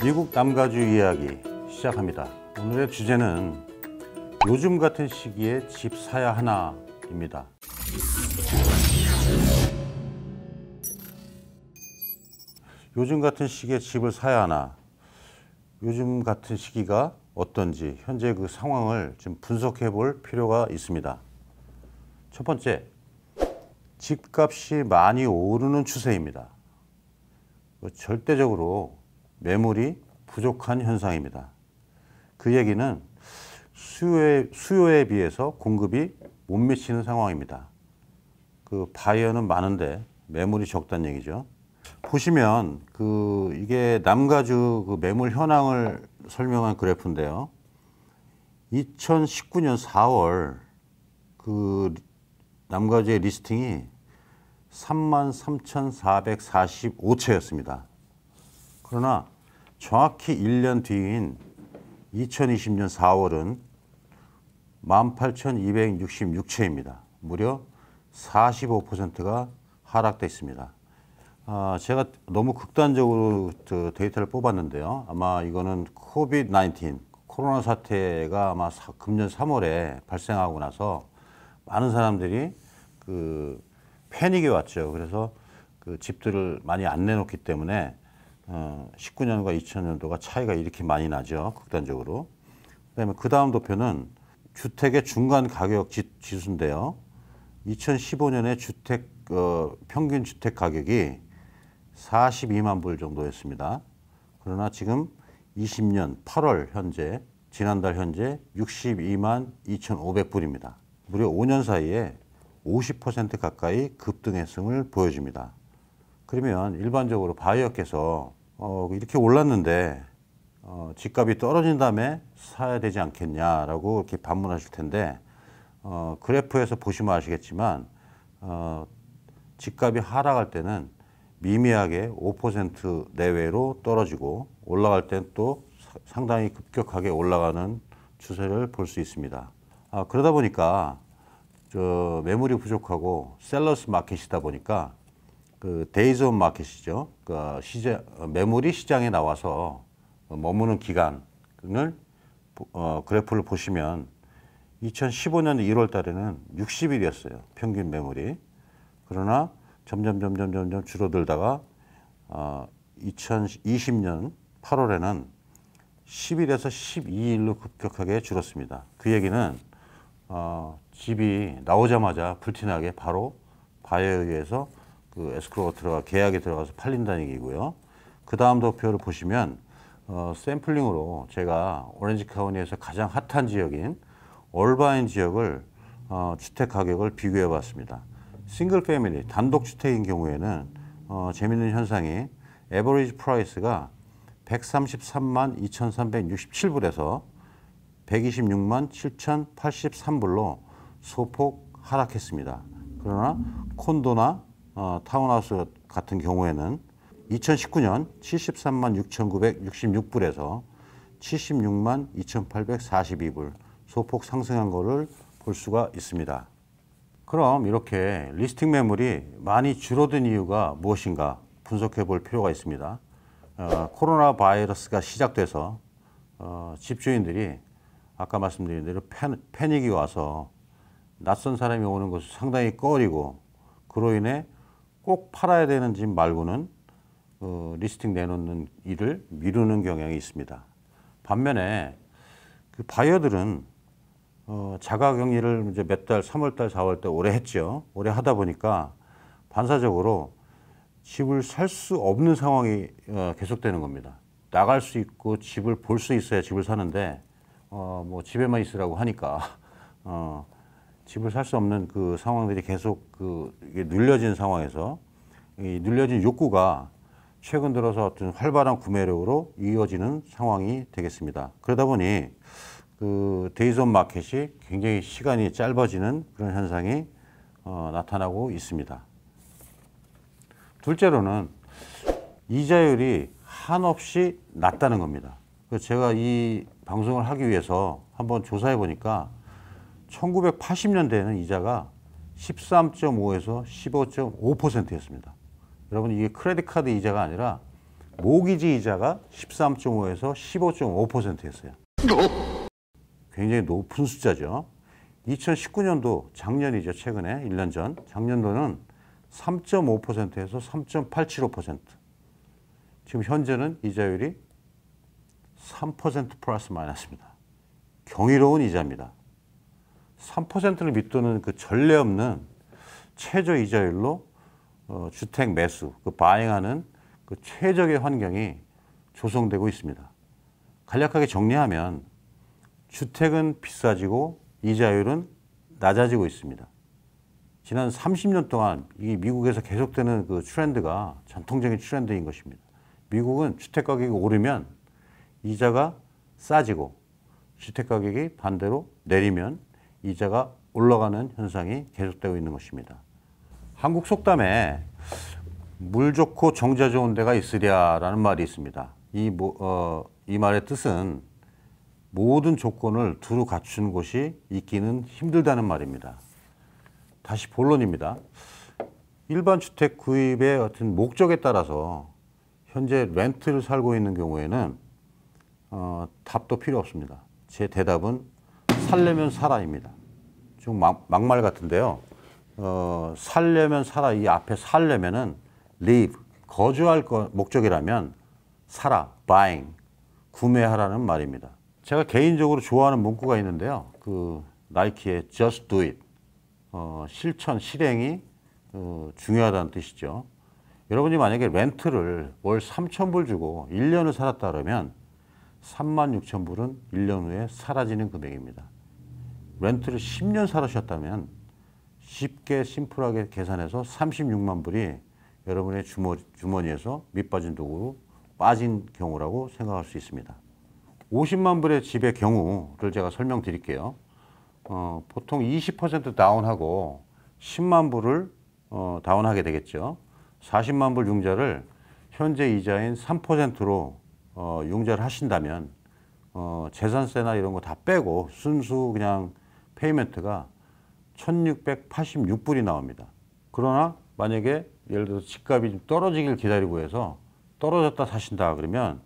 미국 남가주 이야기 시작합니다. 오늘의 주제는 요즘 같은 시기에 집 사야 하나입니다. 요즘 같은 시기에 집을 사야 하나, 요즘 같은 시기가 어떤지 현재 그 상황을 좀 분석해 볼 필요가 있습니다. 첫 번째, 집값이 많이 오르는 추세입니다. 절대적으로 매물이 부족한 현상입니다. 그 얘기는 수요에 비해서 공급이 못 미치는 상황입니다. 그 바이어는 많은데 매물이 적다는 얘기죠. 보시면 이게 남가주 그 매물 현황을 설명한 그래프인데요. 2019년 4월 그 남가주의 리스팅이 33,445채였습니다. 그러나 정확히 1년 뒤인 2020년 4월은 18,266채입니다. 무려 45%가 하락돼 있습니다. 제가 너무 극단적으로 데이터를 뽑았는데요. 아마 이거는 COVID-19, 코로나 사태가 아마 금년 3월에 발생하고 나서 많은 사람들이 패닉이 왔죠. 그래서 집들을 많이 안 내놓기 때문에 19년과 2000년도가 차이가 이렇게 많이 나죠. 극단적으로. 그다음에 그 다음 도표는 주택의 중간 가격 지수인데요. 2015년에 평균 주택 가격이 42만 불 정도였습니다. 그러나 지금 20년 8월 현재, 지난달 현재 62만 2,500불입니다. 무려 5년 사이에 50% 가까이 급등했음을 보여줍니다. 그러면 일반적으로 바이어께서 이렇게 올랐는데 집값이 떨어진 다음에 사야 되지 않겠냐라고 이렇게 반문하실 텐데 그래프에서 보시면 아시겠지만 집값이 하락할 때는 미미하게 5% 내외로 떨어지고 올라갈 땐 또 상당히 급격하게 올라가는 추세를 볼 수 있습니다. 그러다 보니까 매물이 부족하고 셀러스 마켓이다 보니까 데이즈 온 마켓이죠. 매물이 시장에 나와서 머무는 기간을 그래프를 보시면 2015년 1월 달에는 60일이었어요. 평균 매물이. 그러나 점점 줄어들다가 2020년 8월에는 10일에서 12일로 급격하게 줄었습니다. 그 얘기는 집이 나오자마자 불티나게 바로 바이어에 의해서 에스크로가 계약에 들어가서 팔린다는 얘기고요. 그 다음 도표를 보시면 샘플링으로 제가 오렌지 카운티에서 가장 핫한 지역인 얼바인 지역을 주택 가격을 비교해 봤습니다. 싱글 패밀리 단독 주택인 경우에는 재밌는 현상이 에버리지 프라이스가 133만 2,367불에서 126만 7,083불로 소폭 하락했습니다. 그러나 콘도나 타운하우스 같은 경우에는 2019년 73만 6,966불에서 76만 2,842불 소폭 상승한 것을 볼 수가 있습니다. 그럼 이렇게 리스팅 매물이 많이 줄어든 이유가 무엇인가 분석해 볼 필요가 있습니다. 코로나 바이러스가 시작돼서 집주인들이 아까 말씀드린 대로 패닉이 와서 낯선 사람이 오는 것을 상당히 꺼리고 그로 인해 꼭 팔아야 되는 집 말고는 리스팅 내놓는 일을 미루는 경향이 있습니다. 반면에 그 바이어들은 자가격리를 이제 몇 달, 3월달, 4월달 오래 했죠. 오래 하다 보니까 반사적으로 집을 살 수 없는 상황이 계속되는 겁니다. 나갈 수 있고 집을 볼 수 있어야 집을 사는데 뭐 집에만 있으라고 하니까 집을 살 수 없는 그 상황들이 계속 이게 눌려진 상황에서 이 눌려진 욕구가 최근 들어서 어떤 활발한 구매력으로 이어지는 상황이 되겠습니다. 그러다 보니 데이즈 온 마켓이 굉장히 시간이 짧아지는 그런 현상이 나타나고 있습니다. 둘째로는 이자율이 한없이 낮다는 겁니다. 그래서 제가 이 방송을 하기 위해서 한번 조사해 보니까 1980년대에는 이자가 13.5에서 15.5%였습니다. 여러분 이게 크레딧 카드 이자가 아니라 모기지 이자가 13.5에서 15.5%였어요. 굉장히 높은 숫자죠. 2019년도 작년이죠. 최근에 1년 전 작년도는 3.5%에서 3.875%. 지금 현재는 이자율이 3% 플러스 마이너스입니다. 경이로운 이자입니다. 3%를 밑도는 그 전례 없는 최저 이자율로 주택 매수, 그 바잉하는 그 최적의 환경이 조성되고 있습니다. 간략하게 정리하면 주택은 비싸지고 이자율은 낮아지고 있습니다. 지난 30년 동안 이 미국에서 계속되는 그 트렌드가 전통적인 트렌드인 것입니다. 미국은 주택 가격이 오르면 이자가 싸지고 주택 가격이 반대로 내리면 이자가 올라가는 현상이 계속되고 있는 것입니다. 한국 속담에 물 좋고 정자 좋은 데가 있으랴라는 말이 있습니다. 이 말의 뜻은 모든 조건을 두루 갖춘 곳이 있기는 힘들다는 말입니다. 다시 본론입니다. 일반 주택 구입의 어떤 목적에 따라서 현재 렌트를 살고 있는 경우에는 답도 필요 없습니다. 제 대답은 살려면 살아입니다. 좀 막말 같은데요. 살려면 살아, 이 앞에 살려면은 live, 거주할 목적이라면 살아, buying, 구매하라는 말입니다. 제가 개인적으로 좋아하는 문구가 있는데요. 그 나이키의 just do it, 실천, 실행이 중요하다는 뜻이죠. 여러분이 만약에 렌트를 월 3,000불 주고 1년을 살았다 그러면 36,000불은 1년 후에 사라지는 금액입니다. 렌트를 10년 살으셨다면 쉽게 심플하게 계산해서 36만 불이 여러분의 주머니에서 밑빠진 도구로 빠진 경우라고 생각할 수 있습니다. 50만 불의 집의 경우를 제가 설명드릴게요. 보통 20% 다운하고 10만 불을 다운하게 되겠죠. 40만 불 융자를 현재 이자인 3%로 융자를 하신다면 재산세나 이런 거 다 빼고 순수 그냥 페이멘트가 1,686불이 나옵니다. 그러나 만약에 예를 들어서 집값이 좀 떨어지길 기다리고 해서 떨어졌다 사신다 그러면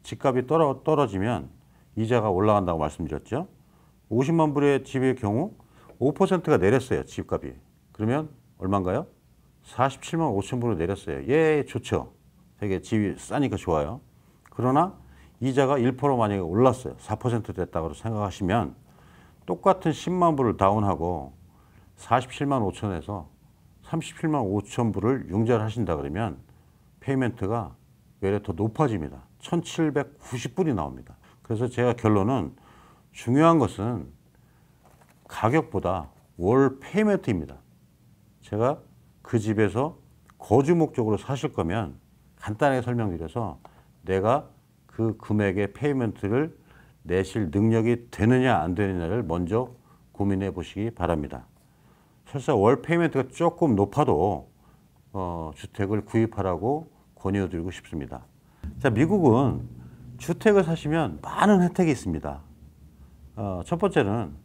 집값이 떨어지면 이자가 올라간다고 말씀드렸죠. 50만 불의 집의 경우 5%가 내렸어요. 집값이. 그러면 얼마인가요? 47만 5천 불로 내렸어요. 예, 좋죠. 되게 집이 싸니까 좋아요. 그러나 이자가 1% 만약에 올랐어요. 4% 됐다고 생각하시면 똑같은 10만 불을 다운하고 47만 5천에서 37만 5천 불을 융자를 하신다 그러면 페이멘트가 외래 더 높아집니다. 1,790불이 나옵니다. 그래서 제가 결론은 중요한 것은 가격보다 월 페이멘트입니다. 제가 그 집에서 거주 목적으로 사실 거면 간단하게 설명드려서 내가 그 금액의 페이멘트를 내실 능력이 되느냐 안 되느냐를 먼저 고민해 보시기 바랍니다. 설사 월 페이멘트가 조금 높아도 주택을 구입하라고 권유드리고 싶습니다. 자, 미국은 주택을 사시면 많은 혜택이 있습니다. 첫 번째는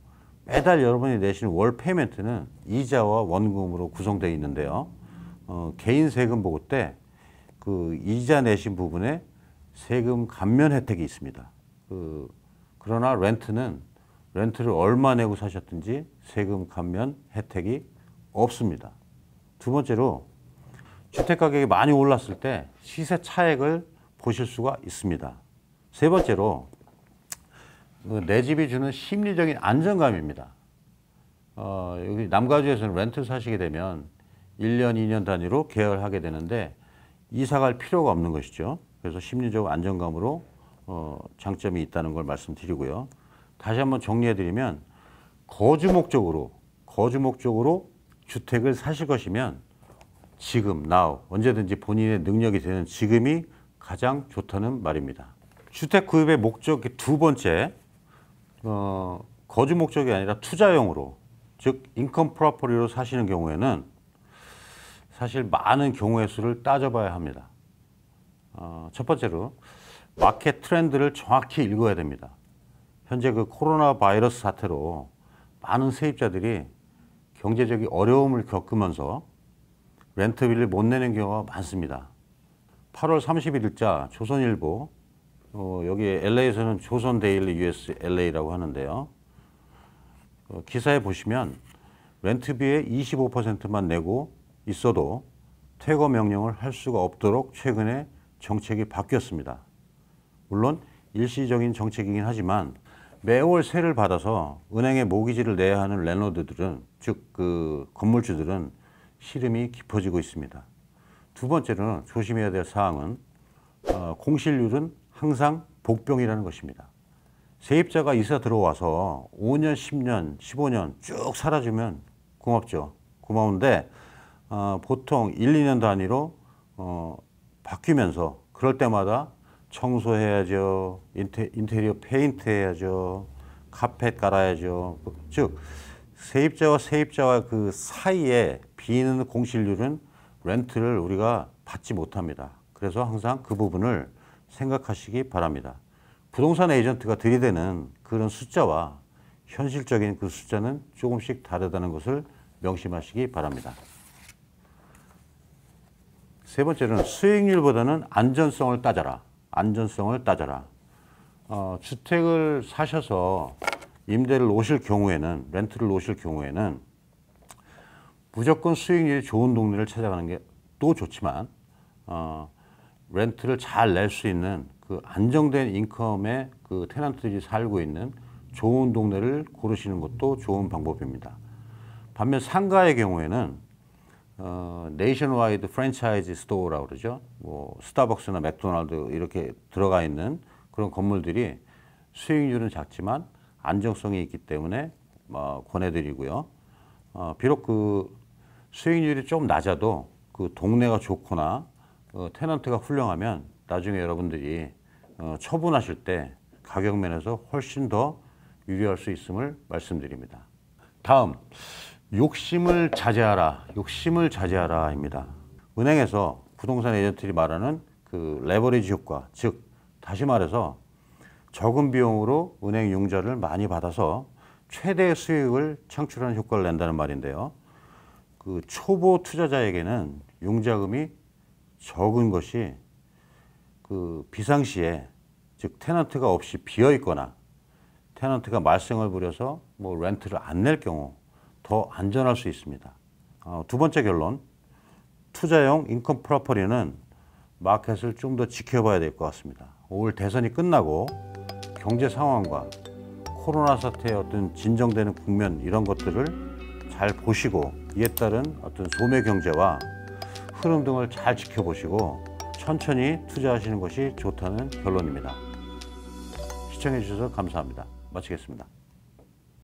매달 여러분이 내시는 월 페이멘트는 이자와 원금으로 구성되어 있는데요. 개인 세금 보고 때 그 이자 내신 부분에 세금 감면 혜택이 있습니다. 그러나 렌트를 얼마 내고 사셨든지 세금 감면 혜택이 없습니다. 두 번째로 주택 가격이 많이 올랐을 때 시세 차익을 보실 수가 있습니다. 세 번째로 내 집이 주는 심리적인 안정감입니다. 여기 남가주에서는 렌트 사시게 되면 1년, 2년 단위로 계약을 하게 되는데 이사 갈 필요가 없는 것이죠. 그래서 심리적 안정감으로 장점이 있다는 걸 말씀드리고요. 다시 한번 정리해드리면 거주 목적으로 주택을 사실 것이면 지금, now, 언제든지 본인의 능력이 되는 지금이 가장 좋다는 말입니다. 주택 구입의 목적 두 번째, 거주 목적이 아니라 투자용으로, 즉 인컴 프로퍼티로 사시는 경우에는 사실 많은 경우의 수를 따져봐야 합니다. 첫 번째로 마켓 트렌드를 정확히 읽어야 됩니다. 현재 그 코로나 바이러스 사태로 많은 세입자들이 경제적인 어려움을 겪으면서 렌트비를 못 내는 경우가 많습니다. 8월 31일자 조선일보, 여기 LA에서는 조선데일리 US LA라고 하는데요. 기사에 보시면 렌트비의 25%만 내고 있어도 퇴거 명령을 할 수가 없도록 최근에 정책이 바뀌었습니다. 물론 일시적인 정책이긴 하지만 매월 세를 받아서 은행에 모기지를 내야 하는 랜로드들은, 즉 그 건물주들은 시름이 깊어지고 있습니다. 두 번째로는 조심해야 될 사항은 공실률은 항상 복병이라는 것입니다. 세입자가 이사 들어와서 5년, 10년, 15년 쭉 살아주면 고맙죠. 고마운데 보통 1, 2년 단위로 바뀌면서 그럴 때마다 청소해야죠. 인테리어 페인트 해야죠. 카펫 깔아야죠. 즉 세입자와 그 사이에 비는 공실률은 렌트를 우리가 받지 못합니다. 그래서 항상 그 부분을 생각하시기 바랍니다. 부동산 에이전트가 들이대는 그런 숫자와 현실적인 그 숫자는 조금씩 다르다는 것을 명심하시기 바랍니다. 세 번째는 수익률보다는 안전성을 따져라. 안전성을 따져라. 주택을 사셔서 임대를 놓으실 경우에는, 렌트를 놓으실 경우에는 무조건 수익률이 좋은 동네를 찾아가는 게 또 좋지만 렌트를 잘 낼 수 있는 그 안정된 인컴의 그 테넌트들이 살고 있는 좋은 동네를 고르시는 것도 좋은 방법입니다. 반면 상가의 경우에는 네이션와이드 프랜차이즈 스토어라고 그러죠. 뭐 스타벅스나 맥도날드 이렇게 들어가 있는 그런 건물들이 수익률은 작지만 안정성이 있기 때문에 권해드리고요. 비록 그 수익률이 좀 낮아도 그 동네가 좋거나 테넌트가 훌륭하면 나중에 여러분들이 처분하실 때 가격 면에서 훨씬 더 유리할 수 있음을 말씀드립니다. 다음, 욕심을 자제하라. 욕심을 자제하라입니다. 은행에서 부동산 에이전트들이 말하는 그 레버리지 효과, 즉 다시 말해서 적은 비용으로 은행 융자를 많이 받아서 최대 수익을 창출하는 효과를 낸다는 말인데요. 그 초보 투자자에게는 융자금이 적은 것이 그 비상시에, 즉 테넌트가 없이 비어 있거나 테넌트가 말썽을 부려서 뭐 렌트를 안 낼 경우 더 안전할 수 있습니다. 두 번째 결론, 투자용 인컴 프로퍼리는 마켓을 좀 더 지켜봐야 될 것 같습니다. 올 대선이 끝나고 경제 상황과 코로나 사태의 어떤 진정되는 국면, 이런 것들을 잘 보시고 이에 따른 어떤 소매 경제와 흐름 등을 잘 지켜보시고 천천히 투자하시는 것이 좋다는 결론입니다. 시청해 주셔서 감사합니다. 마치겠습니다.